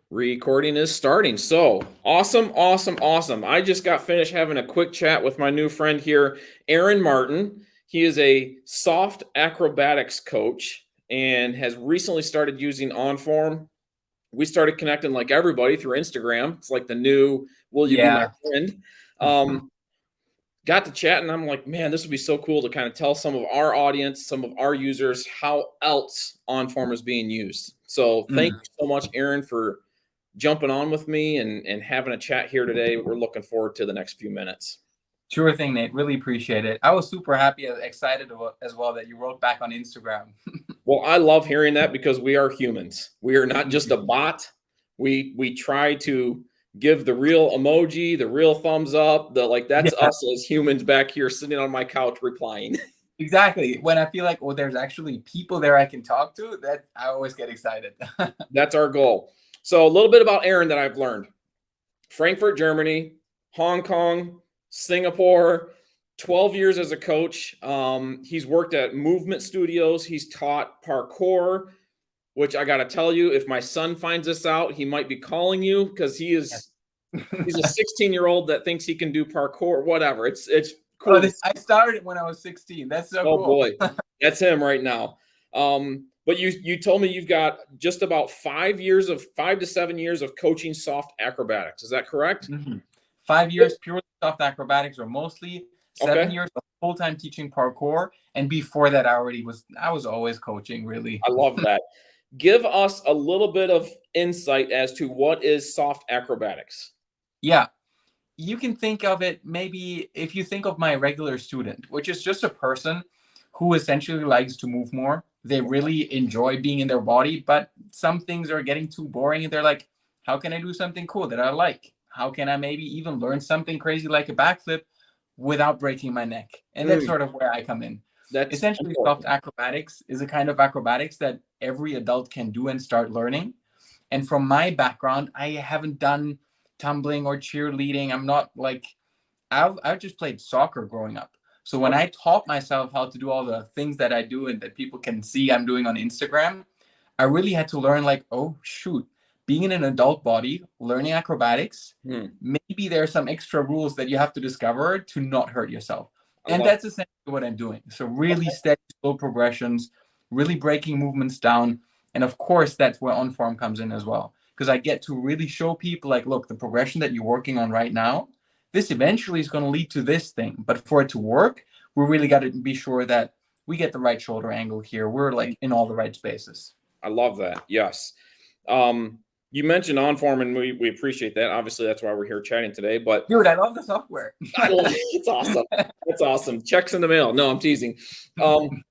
Recording is starting. So awesome, awesome, awesome. I just got finished having a quick chat with my new friend here, Aaron Martin. He is a soft acrobatics coach and has recently started using OnForm. We started connecting like everybody through Instagram. It's like the new will you be my Yeah. friend? Got to chat and I'm like, man, this would be so cool to kind of tell some of our audience, some of our users, how else OnForm is being used. So thank Mm. you so much, Aaron, for jumping on with me and having a chat here today. We're looking forward to the next few minutes. Sure thing, Nate. Really appreciate it. I was super happy and excited as well that you wrote back on Instagram. Well, I love hearing that because we are humans. We are not just a bot. We try to give the real emoji, the real thumbs up, the like that's Yeah, us as humans back here sitting on my couch replying. exactly. When I feel like, oh, there's actually people there I can talk to, that I always get excited. That's our goal. So a little bit about Aaron that I've learned. Frankfurt, Germany, Hong Kong, Singapore, 12 years as a coach. He's worked at movement studios. He's taught parkour, which I got to tell you, if my son finds this out, he might be calling you because he's a 16-year-old that thinks he can do parkour, whatever. It's Oh, cool to see. I started when I was 16. That's so Oh cool. boy, that's him right now. But you told me you've got just about 5 to 7 years of coaching soft acrobatics. Is that correct? Mhm. 5 years purely soft acrobatics, or mostly Okay. 7 years of full-time teaching parkour. And before that, I was always coaching, really. I love that. Give us a little bit of insight as to what is soft acrobatics. Yeah. You can think of it, maybe if you think of my regular student, which is just a person who essentially likes to move more. They really enjoy being in their body, but some things are getting too boring and they're like, how can I do something cool that I like? How can I maybe even learn something crazy like a backflip without breaking my neck? And that's Mm, sort of where I come in. that's Essentially, soft important. acrobatics is a kind of acrobatics that every adult can do and start learning. And from my background, I haven't done tumbling or cheerleading. I'm not like I've just played soccer growing up. So when Okay. I taught myself how to do all the things that I do and that people can see I'm doing on Instagram, I really had to learn like, oh shoot, being in an adult body, learning acrobatics, Hmm. maybe there are some extra rules that you have to discover to not hurt yourself. I And love that's essentially what I'm doing. So really it. steady, slow progressions, really breaking movements down. And of course, that's where on-form comes in as well. Because I get to really show people like, look, the progression that you're working on right now, this eventually is going to lead to this thing. But for it to work, we really got to be sure that we get the right shoulder angle here. We're Okay. like in all the right spaces. I love that. Yes. You mentioned OnForm, and we appreciate that. Obviously, that's why we're here chatting today. But Dude, I love the software. it's awesome. It's awesome. Checks in the mail. No, I'm teasing. Um,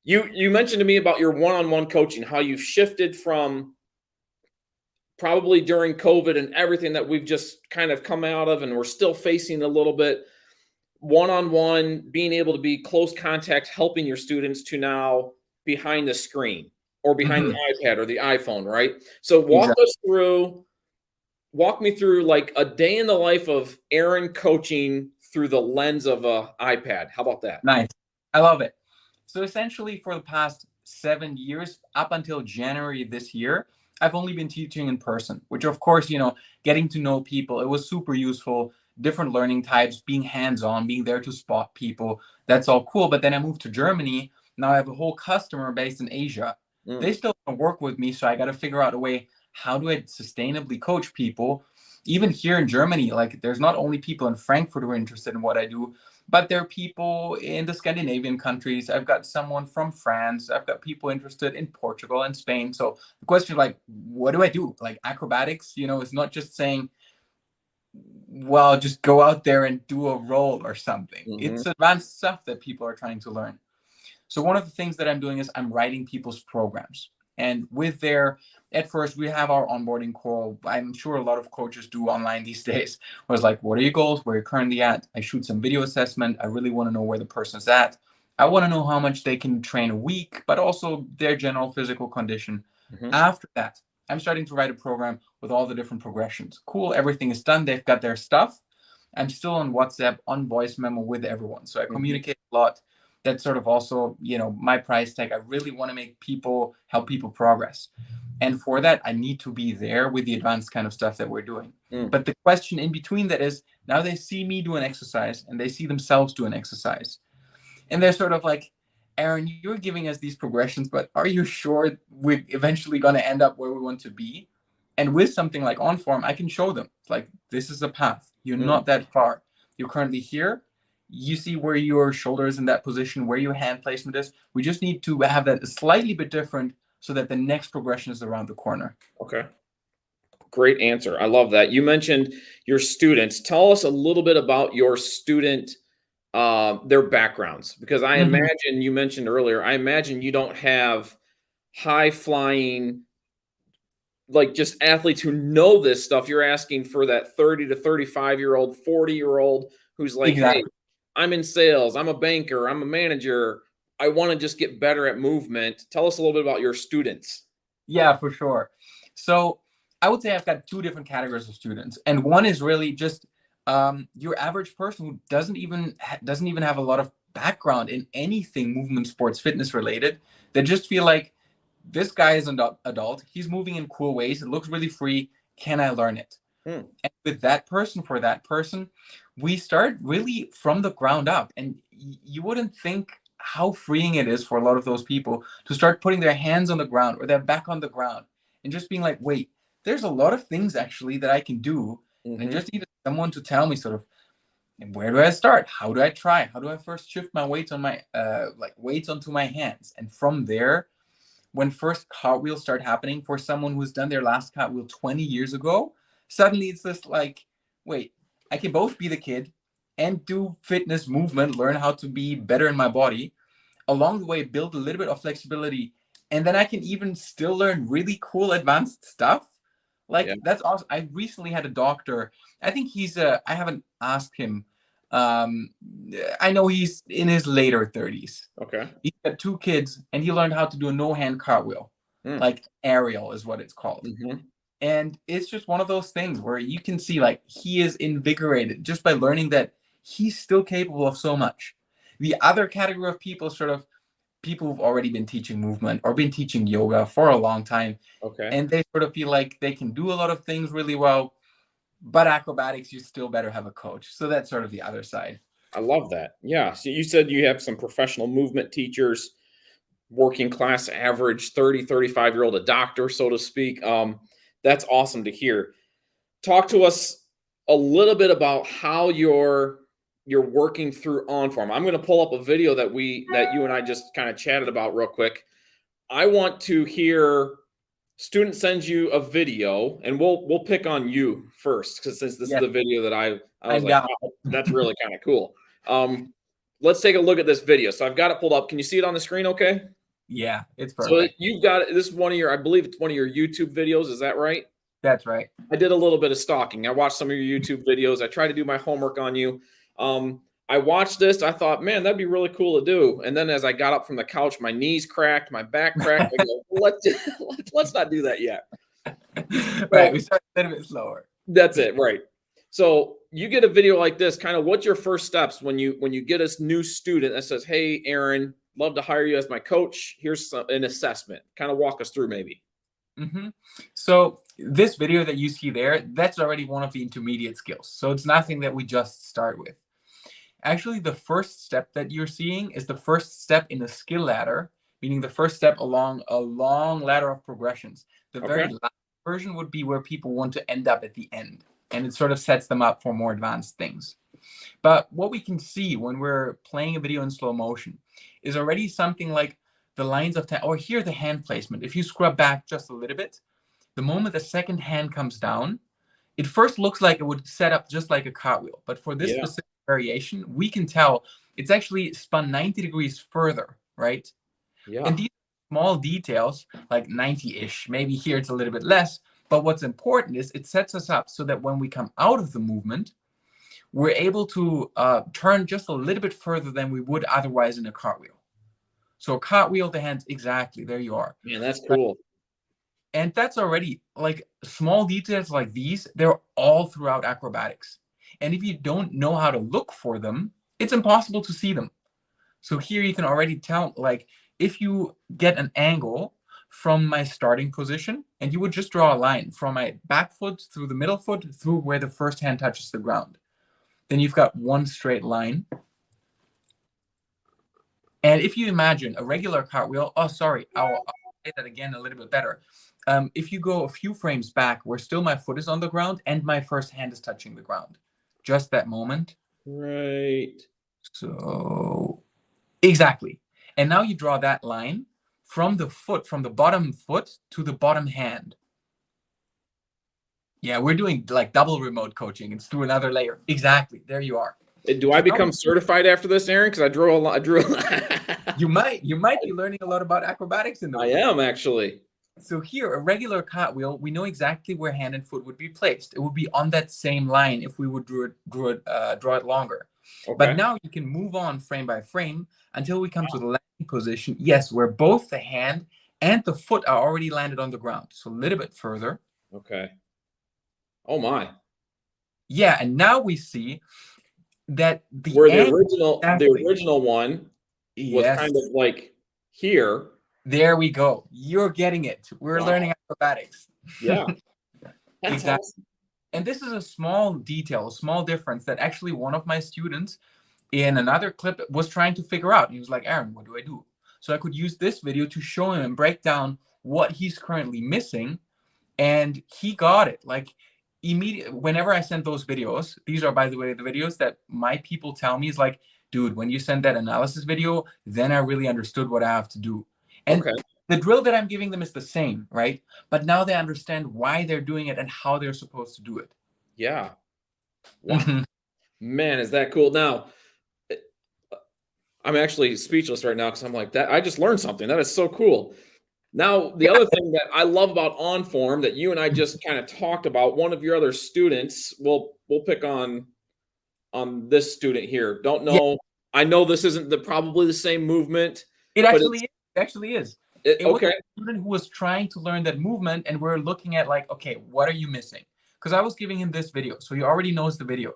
you mentioned to me about your one-on-one coaching, how you've shifted from probably during COVID and everything that we've just kind of come out of, and we're still facing a little bit one-on-one, being able to be close contact, helping your students to now behind the screen or behind Mhm. the iPad or the iPhone, right? So Exactly. walk me through like a day in the life of Aaron coaching through the lens of a iPad. How about that? Nice. I love it. So essentially, for the past 7 years, up until January this year, I've only been teaching in person, which of course, getting to know people, it was super useful. Different learning types, being hands-on, being there to spot people. That's all cool. But then I moved to Germany. Now I have a whole customer base in Asia. They Mm, still want to work with me, so I got to figure out a way, how do I sustainably coach people? Even here in Germany, like there's not only people in Frankfurt who are interested in what I do, but there are people in the Scandinavian countries. I've got someone from France. I've got people interested in Portugal and Spain. So the question, like, what do I do? Like acrobatics, it's not just saying, well, just go out there and do a roll or something. hmm. It's advanced stuff that people are trying to learn. So one of the things that I'm doing is I'm writing people's programs. And with their, at first we have our onboarding call. I'm sure a lot of coaches do online these days. Where it's like, what are your goals? Where you're currently at? I shoot some video assessment. I really want to know where the person's at. I want to know how much they can train a week, but also their general physical condition. Hmm. After that, I'm starting to write a program with all the different progressions. Cool, everything is done. They've got their stuff. I'm still on WhatsApp, on voice memo with everyone. So I Hmm. communicate a lot. That's sort of also, my price tag. I really want to help people progress. And for that, I need to be there with the advanced kind of stuff that we're doing. Mm. But the question in between that is, now they see me do an exercise and they see themselves do an exercise. And they're sort of like, Aaron, you're giving us these progressions, but are you sure we're eventually going to end up where we want to be? And with something like OnForm, I can show them, like, this is a path. You're Mm. not that far. You're currently here. You see where your shoulder is in that position, where your hand placement is. We just need to have that slightly bit different so that the next progression is around the corner. Okay. Great answer. I love that. You mentioned your students. Tell us a little bit about your student, their backgrounds, because I Mhm. imagine you mentioned earlier, I imagine you don't have high flying, like just athletes who know this stuff. You're asking for that 30 to 35-year-old, 40-year-old who's like, hey, Exactly. I'm in sales, I'm a banker, I'm a manager. I want to just get better at movement. Tell us a little bit about your students. Yeah, for sure. So I would say I've got two different categories of students, and one is really just your average person who doesn't even have a lot of background in anything movement, sports, fitness related. They just feel like this guy is an adult. He's moving in cool ways. It looks really free. Can I learn it? Hmm. And with that person, for that person, we start really from the ground up. And you wouldn't think how freeing it is for a lot of those people to start putting their hands on the ground or their back on the ground and just being like, wait, there's a lot of things actually that I can do. And I Mm-hmm. just needed someone to tell me sort of, where do I start? How do I try? How do I first shift my weights on my weights onto my hands? And from there, when first cartwheels start happening for someone who's done their last cartwheel 20 years ago, suddenly it's just like, wait, I can both be the kid and do fitness movement, learn how to be better in my body, along the way build a little bit of flexibility, and then I can even still learn really cool advanced stuff. Yeah. Like, that's awesome. I recently had a doctor. I think I haven't asked him. um I know he's in his later 30s. Okay. He's got two kids and he learned how to do a no hand cartwheel, Mm. like aerial is what it's called. Mm-hmm. And it's just one of those things where you can see, like, he is invigorated just by learning that he's still capable of so much. The other category of people, sort of people who've already been teaching movement or been teaching yoga for a long time, Okay. and they sort of feel like they can do a lot of things really well, but acrobatics, you still better have a coach. So that's sort of the other side. I love that. Yeah. So you said you have some professional movement teachers, working class average 30, 35-year-old, a doctor, so to speak. That's awesome to hear. Talk to us a little bit about how you're working through OnForm. I'm going to pull up a video that you and I just kind of chatted about real quick. I want to hear student sends you a video, and we'll pick on you first, because since this is Yes, the video that I was I'm like, down. wow, that's really kind of cool. Let's take a look at this video. So I've got it pulled up. Can you see it on the screen? Okay. Yeah, it's So perfect. you've got this is one of your, I believe it's one of your YouTube videos. Is that right? That's right. I did a little bit of stalking. I watched some of your YouTube videos. I tried to do my homework on you. I watched this. I thought, man, that'd be really cool to do. And then as I got up from the couch, my knees cracked, my back cracked. I go, let's not do that yet. Right, So we start a little bit slower. that's it, right? So you get a video like this. Kind of, what's your first steps when you get a new student that says, "Hey, Aaron, love to hire you as my coach. Here's an assessment." Kind of walk us through, maybe. Hmm. So this video that you see there, that's already one of the intermediate skills. So it's nothing that we just start with. Actually, the first step that you're seeing is the first step in a skill ladder, meaning the first step along a long ladder of progressions. The Okay. very last version would be where people want to end up at the end, and it sort of sets them up for more advanced things. But what we can see when we're playing a video in slow motion is already something like the lines of time, or here the hand placement. If you scrub back just a little bit, the moment the second hand comes down, it first looks like it would set up just like a cartwheel. But for this Yeah. specific variation, we can tell it's actually spun 90 degrees further, right? And Yeah. these small details, like 90-ish, maybe here it's a little bit less, but what's important is it sets us up so that when we come out of the movement, we're able to turn just a little bit further than we would otherwise in a cartwheel. So cartwheel the hands, exactly, there you are. Man, that's cool. And that's already, like, small details like these, they're all throughout acrobatics. And if you don't know how to look for them, it's impossible to see them. So here you can already tell, like, if you get an angle from my starting position, and you would just draw a line from my back foot through the middle foot through where the first hand touches the ground. Then you've got one straight line. And if you imagine a regular cartwheel, oh, sorry, I'll say that again a little bit better. If you go a few frames back where still my foot is on the ground and my first hand is touching the ground, just that moment. Right. So exactly. And now you draw that line from the foot, from the bottom foot to the bottom hand. Yeah, we're doing like double remote coaching. It's through another layer. Exactly. There you are. Do I become certified after this, Aaron? Because I drew a lot. You might be learning a lot about acrobatics in the I week. am actually. So here, a regular cartwheel, we know exactly where hand and foot would be placed. It would be on that same line if we would draw it longer. Okay. But now you can move on frame by frame until we come to the landing position. Yes, where both the hand and the foot are already landed on the ground. So a little bit further. Okay. Oh my. Yeah, and now we see that where the original one was yes, kind of like here. There we go. You're getting it. We're learning acrobatics. Yeah. That's Exactly. awesome. And this is a small detail, a small difference that actually one of my students in another clip was trying to figure out. He was like, Aaron, what do I do? So I could use this video to show him and break down what he's currently missing. And he got it. Like immediately, whenever I send those videos, these are, by the way, the videos that my people tell me is like, dude, when you send that analysis video, then I really understood what I have to do. And the drill that I'm giving them is the same, right? But now they understand why they're doing it and how they're supposed to do it. Yeah. Wow. Man, is that cool. Now, I'm actually speechless right now because I'm like, that I just learned something. That is so cool. Now, the other thing that I love about OnForm that you and I just kind of talked about, one of your other students, we'll pick on this student here. Don't know. Yeah. I know this isn't probably the same movement. It actually is. It was okay. a student who was trying to learn that movement, and we're looking at like, okay, what are you missing? Because I was giving him this video, so he already knows the video,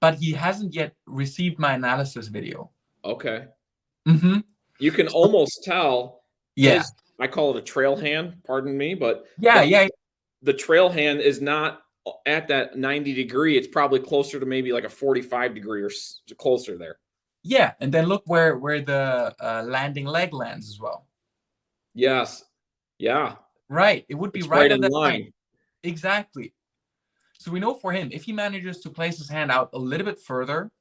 but he hasn't yet received my analysis video. Okay. Mm-hmm. You can almost tell. Yeah. I call it a trail hand, pardon me, but yeah. The trail hand is not at that 90 degree. It's probably closer to maybe like a 45 degree or closer there. Yeah, and then look where the landing leg lands as well. Yes. Yeah. Right. It would be right on that line. Exactly. So we know for him, if he manages to place his hand out a little bit further,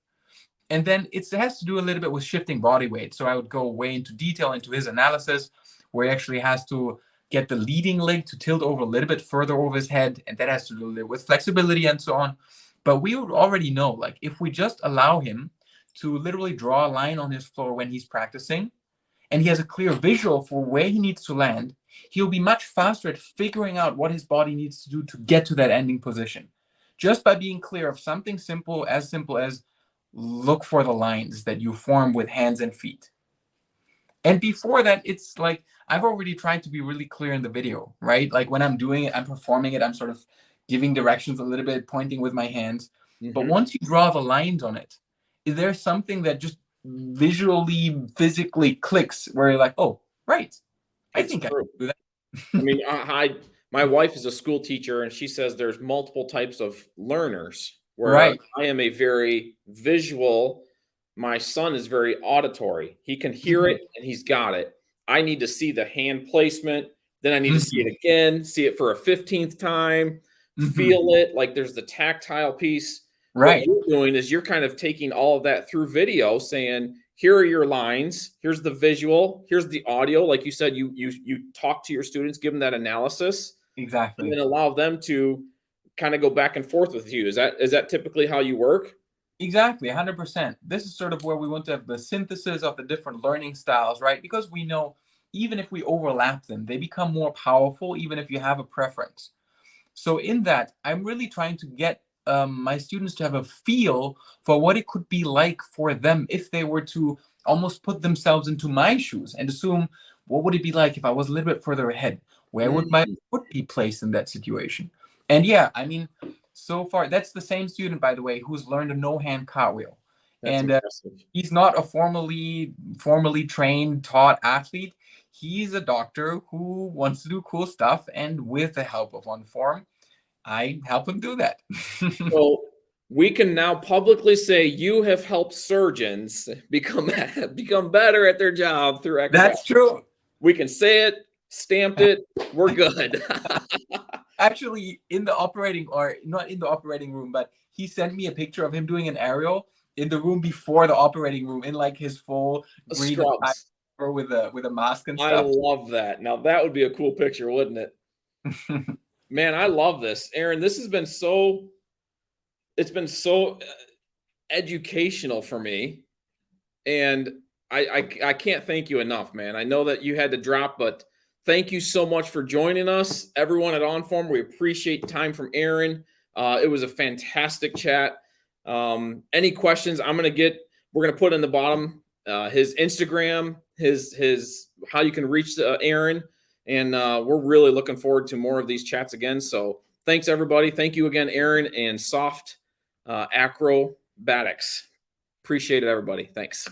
and then it has to do a little bit with shifting body weight. So I would go way into detail into his analysis, where he actually has to get the leading leg to tilt over a little bit further over his head, and that has to do with flexibility and so on. But we would already know, like, if we just allow him to literally draw a line on his floor when he's practicing, and he has a clear visual for where he needs to land, he'll be much faster at figuring out what his body needs to do to get to that ending position. Just by being clear of something simple as look for the lines that you form with hands and feet. And before that, it's like, I've already tried to be really clear in the video, right? Like when I'm doing it, I'm performing it, I'm sort of giving directions a little bit, pointing with my hands. Mm-hmm. But once you draw the lines on it, is there something that just visually, physically clicks where you're like, oh, right. I think I can do that. I mean, my wife is a school teacher, and she says there's multiple types of learners. Where I am a very visual. My son is very auditory. He can hear it and he's got it. I need to see the hand placement. Then I need to see it again, see it for a 15th time, feel it. Like there's the tactile piece. Right. What you're doing is you're kind of taking all of that through video, saying, here are your lines. Here's the visual. Here's the audio. Like you said, you talk to your students, give them that analysis. Exactly. And then allow them to kind of go back and forth with you. Is that typically how you work? Exactly, 100%. This is sort of where we want to have the synthesis of the different learning styles, right? Because we know even if we overlap them, they become more powerful, even if you have a preference. So in that, I'm really trying to get my students to have a feel for what it could be like for them if they were to almost put themselves into my shoes and assume, what would it be like if I was a little bit further ahead? Where would my foot be placed in that situation? And yeah, I mean, so far, that's the same student, by the way, who's learned a no-hand cartwheel. That's And impressive. he's not a formally trained, taught athlete. He's a doctor who wants to do cool stuff, and with the help of OneForm, I help him do that. So we can now publicly say you have helped surgeons become better at their job through acrobatics. That's true. We can say it, stamped it, we're good. Actually, in the operating, or not in the operating room, but he sent me a picture of him doing an aerial in the room before the operating room, in like his full green Scrubs. with a mask and I stuff. love that. Now that would be a cool picture, wouldn't it? Man, I love this. Aaron, this has been so educational for me. And I can't thank you enough, man. I know that you had to drop, but thank you so much for joining us, everyone at OnForm. We appreciate time from Aaron. It was a fantastic chat. Any questions? We're gonna put in the bottom his Instagram, his how you can reach Aaron, and we're really looking forward to more of these chats again. So thanks everybody. Thank you again, Aaron and Soft Acrobatics. Appreciate it, everybody. Thanks.